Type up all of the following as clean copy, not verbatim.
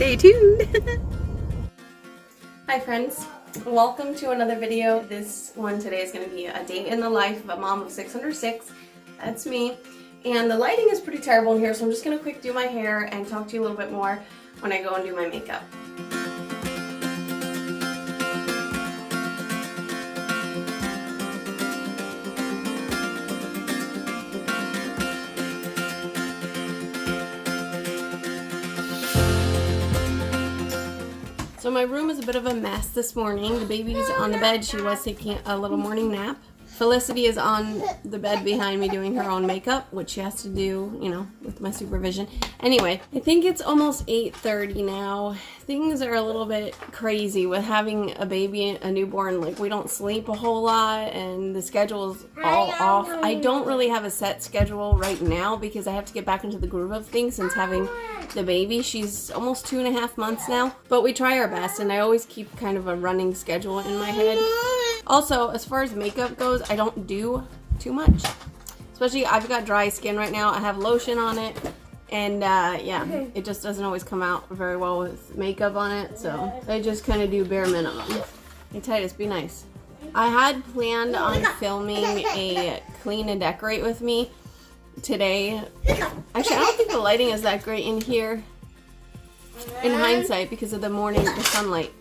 Stay tuned. Hi friends, welcome to another video. This one today is going to be a day in the life of a mom of 6 under 6. That's me. And the lighting is pretty terrible in here, so I'm just going to quick do my hair and talk to you a little bit more when I go and do my makeup. So my room is a bit of a mess this morning. The baby's on the bed. She was taking a little morning nap. Felicity is on the bed behind me doing her own makeup, which she has to do, you know, with my supervision. Anyway, I think it's almost 8:30 now. Things are a little bit crazy with having a baby, a newborn. Like, we don't sleep a whole lot and the schedule's all off. I don't really have a set schedule right now because I have to get back into the groove of things since having the baby. She's almost 2.5 months now, but we try our best and I always keep kind of a running schedule in my head. Also, as far as makeup goes, I don't do too much. Especially, I've got dry skin right now. I have lotion on it. And, yeah, it just doesn't always come out very well with makeup on it. So, I just kind of do bare minimum. Hey, Titus, be nice. I had planned on filming a clean and decorate with me today. Actually, I don't think the lighting is that great in here. In hindsight, because of the morning, the sunlight.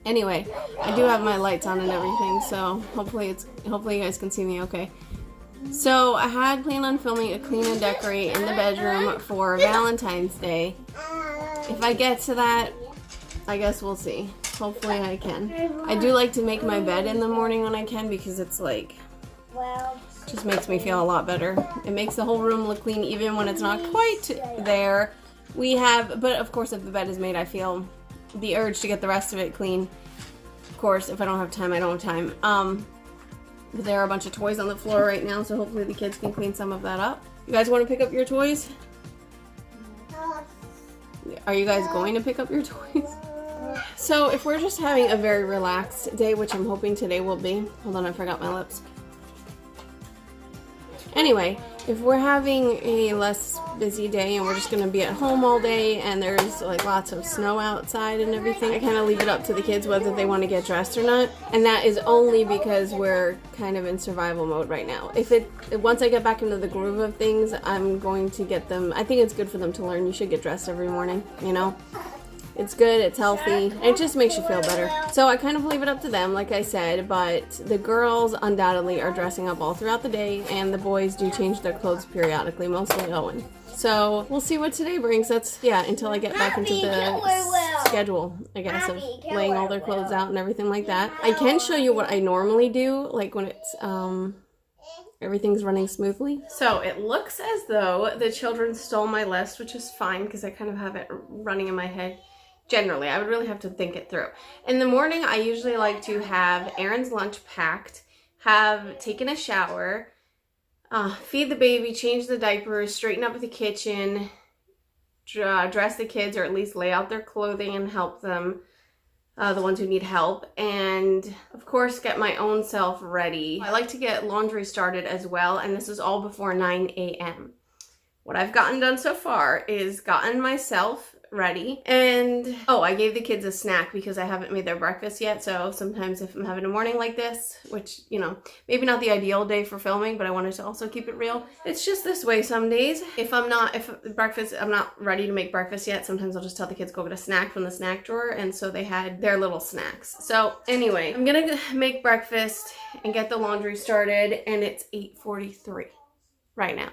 Anyway, I do have my lights on and everything, so hopefully you guys can see me okay. So I had planned on filming a clean and decorate in the bedroom for Valentine's Day. If I get to that, I guess we'll see. Hopefully I can. I do like to make my bed in the morning when I can because it's like, just makes me feel a lot better. It makes the whole room look clean even when it's not quite there. But of course if the bed is made, I feel the urge to get the rest of it clean. Of course, if I don't have time, I don't have time. But there are a bunch of toys on the floor right now, so hopefully the kids can clean some of that up. You guys want to pick up your toys? Are you guys going to pick up your toys? So if we're just having a very relaxed day, which I'm hoping today will be. Hold on, I forgot my lips. Anyway, if we're having a less busy day and we're just going to be at home all day and there's like lots of snow outside and everything, I kind of leave it up to the kids whether they want to get dressed or not. And that is only because we're kind of in survival mode right now. Once I get back into the groove of things, I'm going to get them. I think it's good for them to learn. You should get dressed every morning, you know? It's good, it's healthy, and it just makes you feel better. So I kind of leave it up to them, like I said, but the girls undoubtedly are dressing up all throughout the day, and the boys do change their clothes periodically, mostly Owen. So we'll see what today brings. That's, yeah, until I get back into the schedule, I guess, of laying all their clothes out and everything like that. I can show you what I normally do, like when it's, everything's running smoothly. So it looks as though the children stole my list, which is fine because I kind of have it running in my head. Generally, I would really have to think it through. In the morning, I usually like to have Aaron's lunch packed, have taken a shower, feed the baby, change the diapers, straighten up the kitchen, dress the kids, or at least lay out their clothing and help them, the ones who need help, and of course get my own self ready. I like to get laundry started as well, and this is all before 9 a.m. What I've gotten done so far is gotten myself ready, and I gave the kids a snack because I haven't made their breakfast yet. So sometimes if I'm having a morning like this, which, you know, maybe not the ideal day for filming, but I wanted to also keep it real, it's just this way some days. If I'm not ready to make breakfast yet, sometimes I'll just tell the kids go get a snack from the snack drawer, and so they had their little snacks. So anyway, I'm gonna make breakfast and get the laundry started, and it's 8:43 right now.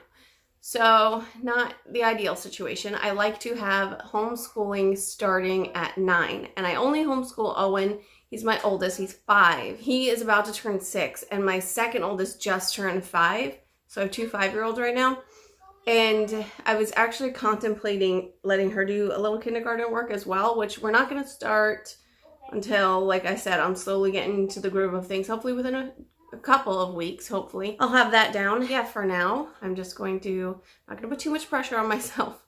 So not the ideal situation. I like to have homeschooling starting at 9, and I only homeschool Owen. He's my oldest, he's 5. He is about to turn 6, and my second oldest just turned 5. So I have 2 5-year-olds right now. And I was actually contemplating letting her do a little kindergarten work as well, which we're not gonna start until, like I said, I'm slowly getting into the groove of things, hopefully within a couple of weeks. Hopefully I'll have that down. Yeah, for now I'm just going to, not gonna put too much pressure on myself,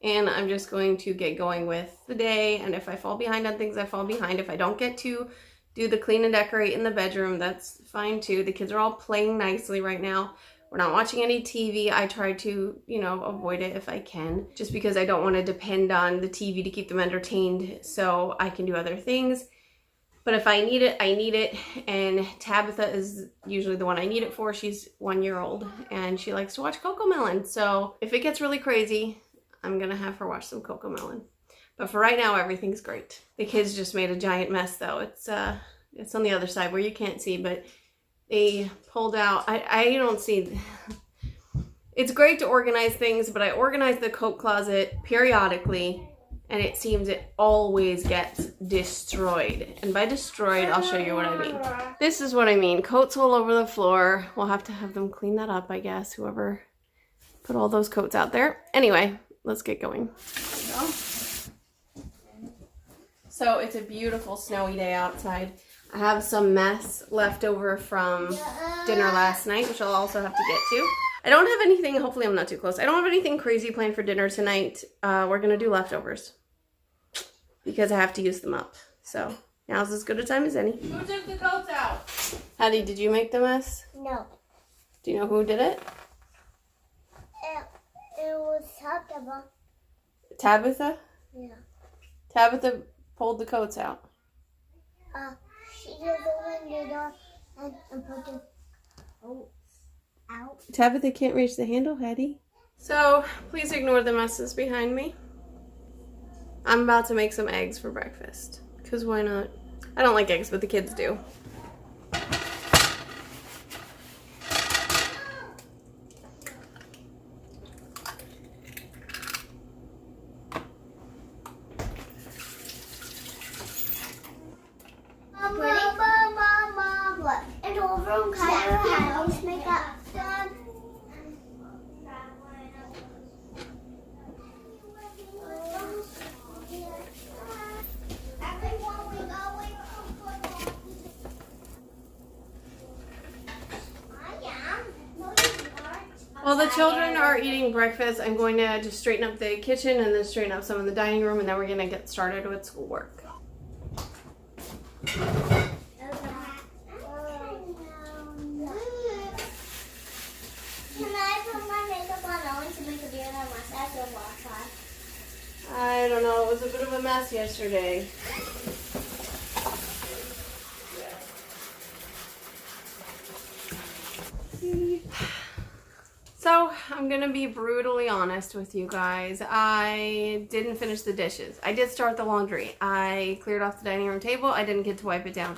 and I'm just going to get going with the day, and if I fall behind on things, I fall behind. If I don't get to do the clean and decorate in the bedroom, that's fine too. The kids are all playing nicely right now. We're not watching any TV. I try to, you know, avoid it if I can, just because I don't want to depend on the TV to keep them entertained so I can do other things. But if I need it, I need it. And Tabitha is usually the one I need it for. She's 1 year old and she likes to watch Cocomelon. So if it gets really crazy, I'm gonna have her watch some Cocomelon. But for right now, everything's great. The kids just made a giant mess though. It's on the other side where you can't see, but they pulled out, I don't see, it's great to organize things, but I organize the coat closet periodically, and it seems it always gets destroyed. And by destroyed, I'll show you what I mean. This is what I mean. Coats all over the floor. We'll have to have them clean that up, I guess, whoever put all those coats out there. Anyway, let's get going. So it's a beautiful snowy day outside. I have some mess left over from dinner last night, which I'll also have to get to. I don't have anything, hopefully I'm not too close. I don't have anything crazy planned for dinner tonight. We're gonna do leftovers because I have to use them up. So now's as good a time as any. Who took the coats out? Hattie, did you make the mess? No. Do you know who did it? It was Tabitha. Tabitha? Yeah. Tabitha pulled the coats out. She just opened the door and put the coats out. Tabitha can't reach the handle, Hattie. So please ignore the messes behind me. I'm about to make some eggs for breakfast. Because why not? I don't like eggs, but the kids do. And over Kyle's makeup done. While the children are eating breakfast, I'm going to just straighten up the kitchen and then straighten up some of the dining room, and then we're going to get started with schoolwork. I don't know, it was a bit of a mess yesterday. So, I'm gonna be brutally honest with you guys. I didn't finish the dishes. I did start the laundry. I cleared off the dining room table. I didn't get to wipe it down.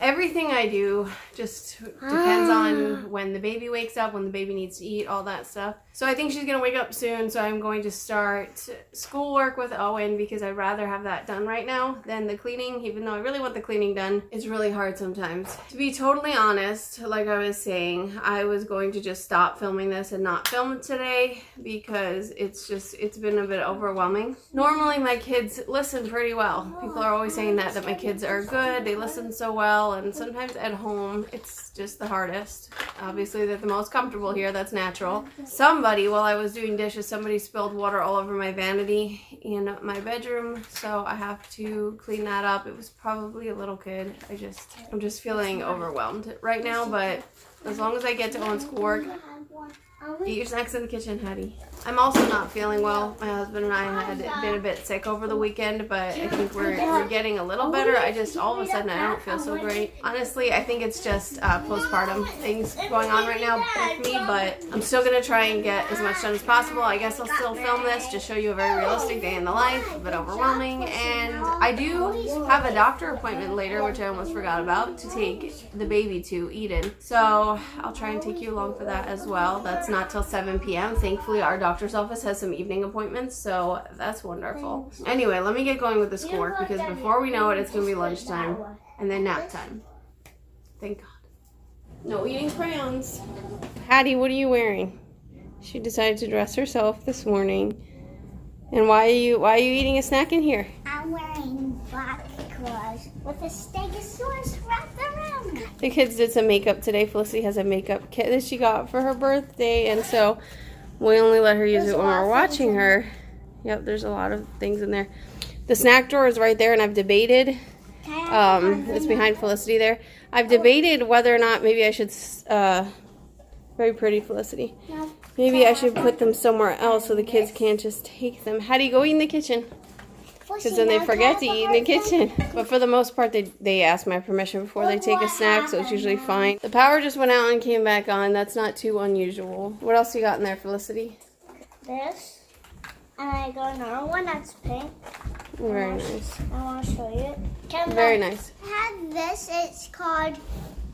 Everything I do just depends on when the baby wakes up, when the baby needs to eat, all that stuff. So I think she's going to wake up soon, so I'm going to start schoolwork with Owen because I'd rather have that done right now than the cleaning, even though I really want the cleaning done. It's really hard sometimes. To be totally honest, like I was saying, I was going to just stop filming this and not film it today because it's been a bit overwhelming. Normally my kids listen pretty well. People are always saying that my kids are good, they listen so well. And sometimes at home, it's just the hardest. Obviously, they're the most comfortable here. That's natural. Somebody, while I was doing dishes, somebody spilled water all over my vanity in my bedroom. So I have to clean that up. It was probably a little kid. I'm just feeling overwhelmed right now. But as long as I get to Owen's schoolwork, eat your snacks in the kitchen, Hattie. I'm also not feeling well. My husband and I had been a bit sick over the weekend, but I think we're getting a little better. All of a sudden, I don't feel so great. Honestly, I think it's just postpartum things going on right now with me, but I'm still going to try and get as much done as possible. I guess I'll still film this, just show you a very realistic day in the life, but overwhelming. And I do have a doctor appointment later, which I almost forgot about, to take the baby to Eden. So I'll try and take you along for that as well. That's not till 7 p.m. Thankfully, our doctor's office has some evening appointments, so that's wonderful. Anyway, let me get going with the schoolwork because before we know it, it's going to be lunchtime and then nap time. Thank God. No eating crayons. Hattie, what are you wearing? She decided to dress herself this morning. And why are you eating a snack in here? I'm wearing black clothes with a stegosaurus wrapped around me. The kids did some makeup today. Felicity has a makeup kit that she got for her birthday, and so we only let her use it when we're watching her. Yep, there's a lot of things in there. The snack drawer is right there, and I've debated. It's behind Felicity there. I've debated whether or not maybe I should Very pretty, Felicity. No. Maybe I should put them somewhere else so the kids can't just take them. How do you go eat in the kitchen? Because then they forget to eat in the kitchen. But for the most part, they ask my permission before they take a snack, so it's usually fine. The power just went out and came back on. That's not too unusual. What else you got in there, Felicity? This. And I got another one that's pink. Very nice. I want to show you it. Very nice. I had this. It's called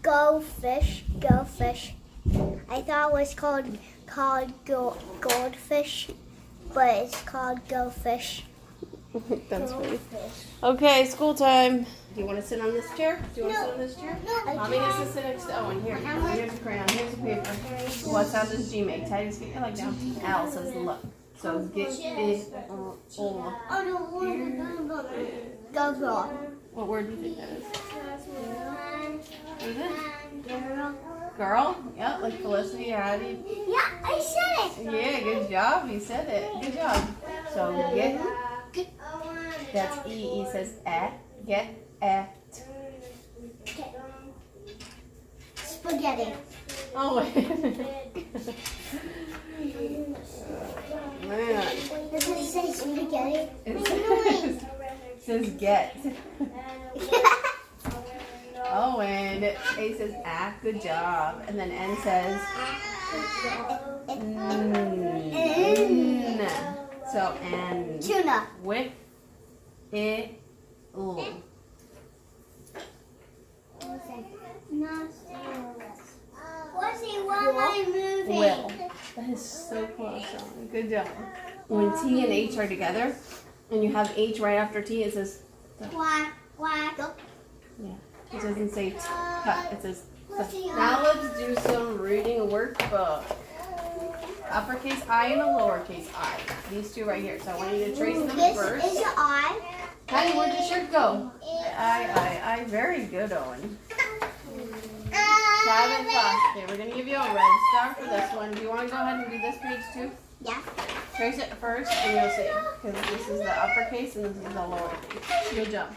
Go Fish. Go Fish. I thought it was called Goldfish, but it's called Go Fish. That's funny. Okay, school time. Do you want to sit on this chair? Do you want to sit on this chair? No. Mommy gets to sit next to Owen. Here, here's a crayon. Here's a paper. What sound does G make? Tight his feet like down. L says look. So get it. Oh no! Go. What word do you think that is? What is it? Girl? Yep, like Felicity. How do you? Yeah, I said it. Yeah, good job. You said it. Good job. So get. That's E. E says at. Get at. Spaghetti. Oh, man. Does it say spaghetti? It says get. Oh, and A says at. Good job. And then N says N. So N. Tuna. With it. Ooh. What am I moving? Will. That is so close, Sean. Good job. When T and H are together, and you have H right after T, it says Quack. yeah. It doesn't say T. It says Now let's do some reading workbook. Uppercase I and a lowercase I. These two right here. So I want you to trace them first. This is an I. Honey, where'd your shirt go? I. Very good, Owen. 7 5. Okay, we're going to give you a red star for this one. Do you want to go ahead and do this page too? Yeah. Trace it first and you'll see. Because this is the uppercase and this is the lowercase. Good job.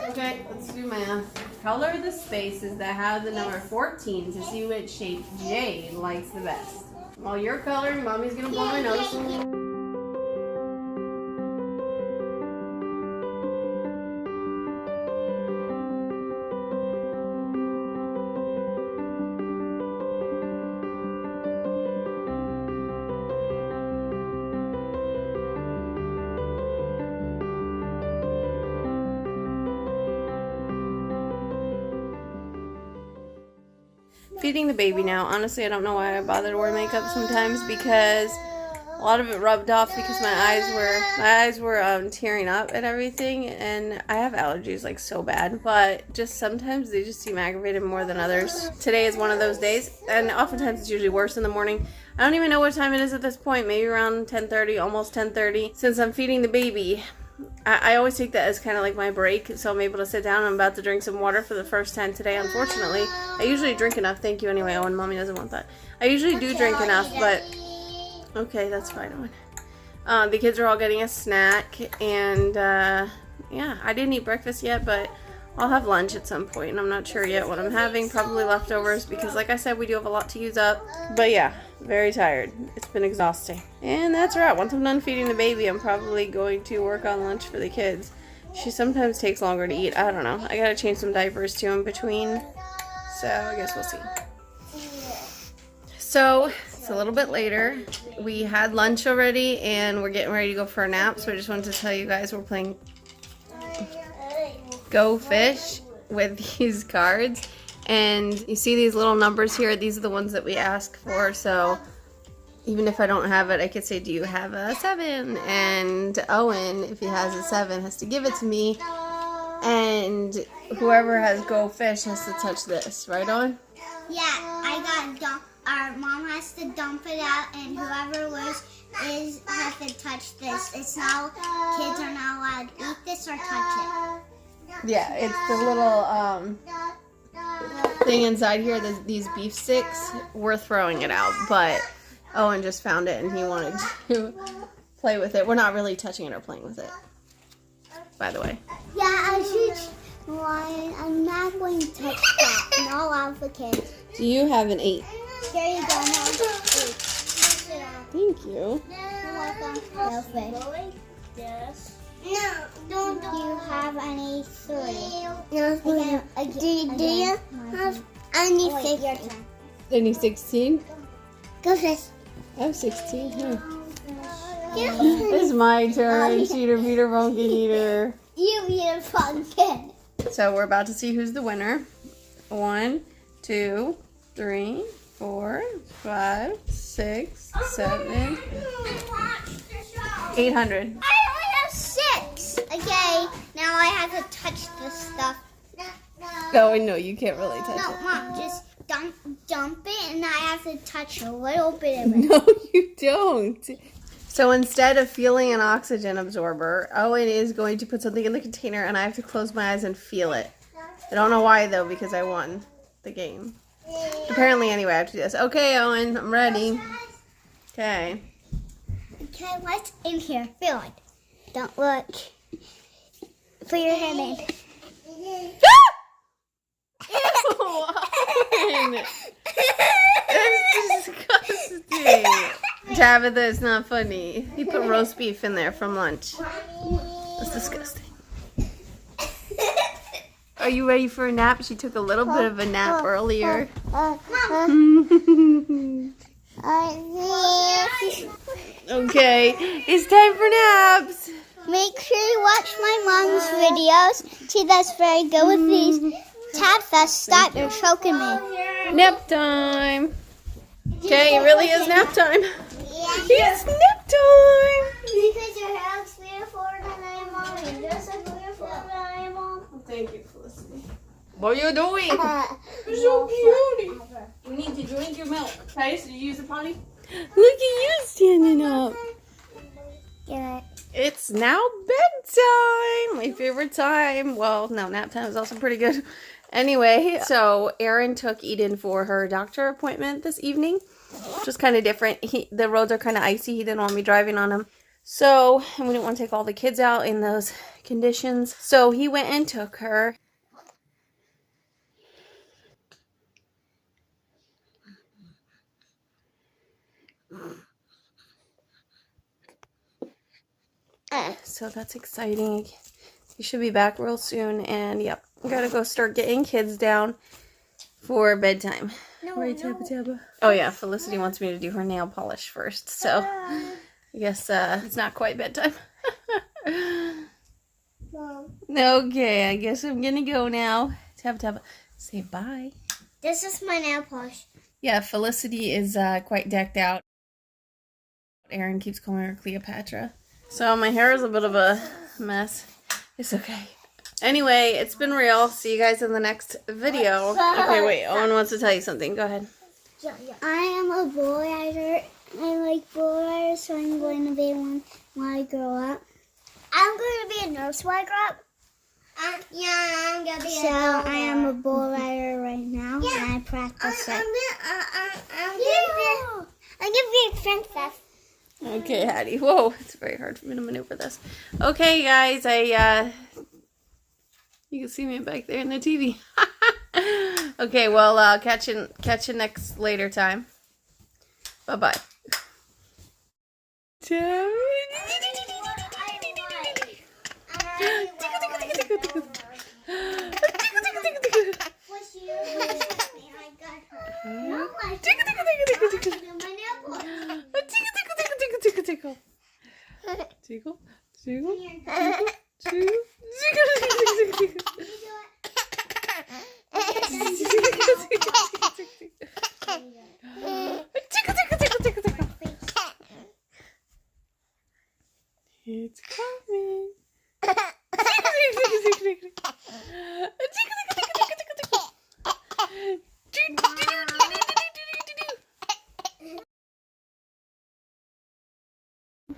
Okay, let's do math. Color the spaces that have the number 14 to see which shape Jade likes the best. While you're coloring, Mommy's going to blow my nose. Feeding the baby now. Honestly, I don't know why I bother to wear makeup sometimes because a lot of it rubbed off because my eyes were tearing up and everything, and I have allergies like so bad, but just sometimes they just seem aggravated more than others. Today is one of those days, and oftentimes it's usually worse in the morning. I don't even know what time it is at this point, maybe around 10:30, almost 10:30. Since I'm feeding the baby, I always take that as kind of like my break, so I'm able to sit down. I'm about to drink some water for the first time today, unfortunately. I usually drink enough. Thank you anyway, Owen. Mommy doesn't want that. I usually do drink enough, but okay, that's fine, Owen. The kids are all getting a snack, and yeah, I didn't eat breakfast yet, but I'll have lunch at some point, and I'm not sure yet what I'm having. Probably leftovers because, like I said, we do have a lot to use up. But yeah, very tired. It's been exhausting. And that's a wrap. Once I'm done feeding the baby, I'm probably going to work on lunch for the kids. She sometimes takes longer to eat. I don't know. I gotta change some diapers too in between. So I guess we'll see. So it's a little bit later. We had lunch already, and we're getting ready to go for a nap. So I just wanted to tell you guys we're playing Go Fish with these cards, and you see these little numbers here. These are the ones that we ask for, so even if I don't have it, I could say, do you have a 7? And Owen, if he has a 7, has to give it to me, and whoever has Go Fish has to touch this, right, Owen? Yeah, our mom has to dump it out, and whoever has to touch this. It's now, kids are not allowed to eat this or touch it. Yeah, it's the little thing inside here, these beef sticks. We're throwing it out, but Owen just found it and he wanted to play with it. We're not really touching it or playing with it, by the way. Yeah, I'm not going to touch that. Not allowed for kids. So you have an 8. Here you go, Mom. Thank you. You're welcome. Selfish. Yes. No, don't. Do you have any 3? No. Do you have any 6? Any 16? Go first. I have 16 here. It's my turn. Cheater, Peter, pumpkin eater. You eat a pumpkin. So we're about to see who's the winner. 1, 2, 3, 4, 5, 6, 7, 800. I only have 6. Okay, now I have to touch this stuff. Oh, no, you can't really touch No, it. Mom, just dump it, and I have to touch a little bit of it. No, you don't. So instead of feeling an oxygen absorber, Owen is going to put something in the container, and I have to close my eyes and feel it. I don't know why, though, because I won the game. Apparently, anyway, I have to do this. Okay, Owen, I'm ready. Okay. Okay, what's in here? Feel it. Don't look. Put your hand in. Owen! That's disgusting. Tabitha, it's not funny. He put roast beef in there from lunch. That's disgusting. Are you ready for a nap? She took a little bit of a nap earlier. Okay, it's time for naps. Make sure you watch my mom's videos. She does very good with these. Tabitha, stop. You're choking me. Nap time. Okay, it really is nap time. It's nap time. Because your hair looks beautiful than I am, Mom. And you're so beautiful than I am, Mom. Thank you, Felicity. What are you doing? You're so cute. You need to drink your milk. Okay, so you use the potty? Look at you standing up. Get it. It's now bedtime. My favorite time. Well, no, nap time is also pretty good. Anyway, so Aaron took Eden for her doctor appointment this evening, which was kind of different. The roads are kind of icy. He didn't want me driving on them. So, and we didn't want to take all the kids out in those conditions. So he went and took her. So that's exciting. You should be back real soon. And yep, I gotta go start getting kids down for bedtime. Right, Tabba? Oh yeah, Felicity wants me to do her nail polish first. So I guess it's not quite bedtime. Okay, I guess I'm gonna go now. Tabba, say bye. This is my nail polish. Yeah, Felicity is quite decked out. Aaron keeps calling her Cleopatra. So my hair is a bit of a mess. It's okay. Anyway, it's been real. See you guys in the next video. Okay, wait. Owen wants to tell you something. Go ahead. I am a bull rider. I like bull riders, so I'm going to be one when I grow up. I'm going to be a nurse when I grow up. Yeah, I'm going to be a bull rider. I am a bull rider right now, and I practice it. I'm going to be a princess. Okay, Hattie. Whoa, it's very hard for me to maneuver this. Okay, guys, you can see me back there in the TV. Okay, well, catch you next later time. Bye-bye. Tickle. Tickle. Tickle. It's coming.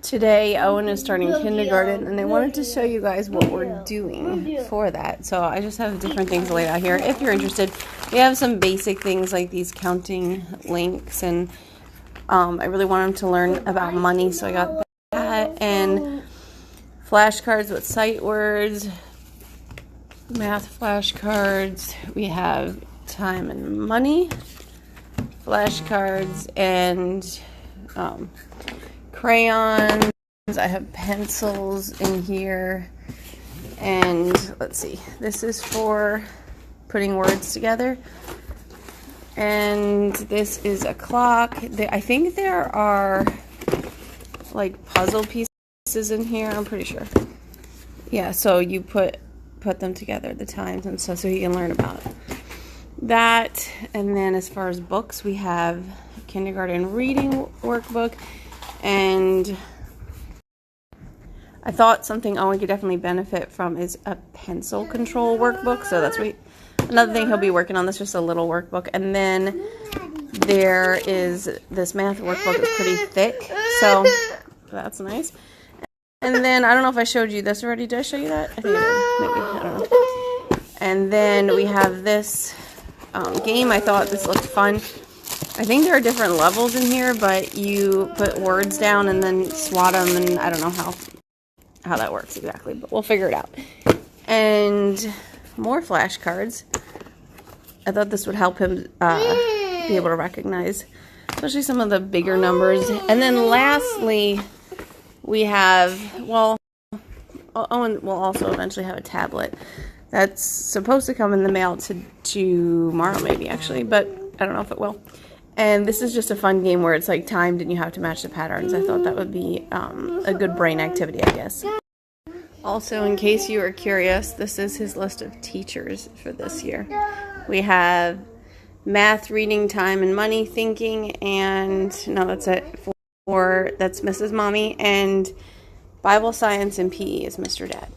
Today, Owen is starting kindergarten, and I wanted to show you guys what we're doing for that. So I just have different things laid out here. If you're interested, we have some basic things like these counting links, and I really want him to learn about money, so I got that, and flashcards with sight words, math flashcards. We have time and money flashcards and crayons. I have pencils in here. And let's see, this is for putting words together. And this is a clock. I think there are like puzzle pieces in here, I'm pretty sure. Yeah, so you put them together, the times and stuff, so you can learn about that. And then as far as books, we have a kindergarten reading workbook, and I thought something Owen could definitely benefit from is a pencil control workbook. So that's another thing he'll be working on. That's just a little workbook. And then there is this math workbook. It's pretty thick, so that's nice. And then I don't know if I showed you this already. Did I show you that? I think I did. Maybe. I don't know. And then we have this game. I thought this looked fun. I think there are different levels in here, but you put words down and then swat them, and I don't know how that works exactly, but we'll figure it out. And more flashcards. I thought this would help him be able to recognize, especially some of the bigger numbers. And then lastly, we have, well, Owen will also eventually have a tablet. That's supposed to come in the mail tomorrow, maybe, actually, but I don't know if it will. And this is just a fun game where it's like timed and you have to match the patterns. I thought that would be a good brain activity, I guess. Also, in case you are curious, this is his list of teachers for this year. We have math, reading, time, and money, thinking, and no, that's it. That's Mrs. Mommy, and Bible, science, and PE is Mr. Dad.